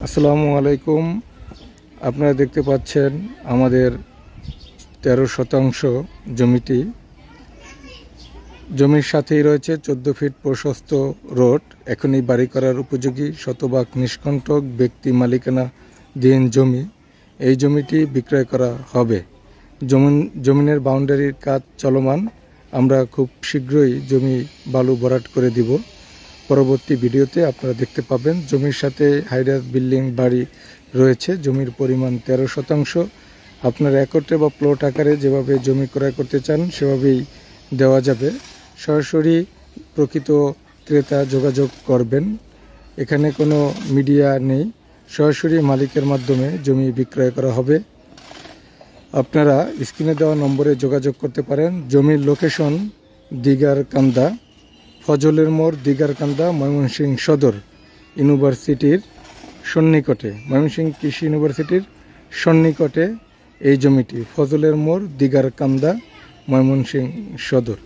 আসসালামু আলাইকুম। আপনারা দেখতে পাচ্ছেন আমাদের 13 শতাংশ জমিটি। জমির সাথেই রয়েছে 14 ফিট প্রশস্ত রোড। এখনই বাড়ি করার উপযোগী, শতভাগ নিষ্কণ্টক ব্যক্তি মালিকানাধীন জমি। এই জমিটি বিক্রয় করা হবে। জমিনের বাউন্ডারির কাজ চলমান। আমরা খুব শীঘ্রই জমি বালু ভরাট করে দিব। পরবর্তী ভিডিওতে আপনারা দেখতে পাবেন। জমির সাথে হাইরাস বিল্ডিং বাড়ি রয়েছে। জমির পরিমাণ 13 শতাংশ। আপনারা একত্রে বা প্লট আকারে যেভাবে জমি ক্রয় করতে চান সেভাবেই দেওয়া যাবে। সরাসরি প্রকৃত ক্রেতা যোগাযোগ করবেন। এখানে কোনো মিডিয়া নেই, সরাসরি মালিকের মাধ্যমে জমি বিক্রয় করা হবে। আপনারা স্ক্রিনে দেওয়া নম্বরে যোগাযোগ করতে পারেন। জমির লোকেশন দিগারকান্দা, ফজলের মোড়, দিগারকান্দা, ময়মনসিংহ সদর ইউনিভার্সিটির সন্নিকটে, ময়মনসিংহ কৃষি ইউনিভার্সিটির সন্নিকটে এই জমিটি। ফজলের মোড়, দিগারকান্দা, ময়মনসিংহ সদর।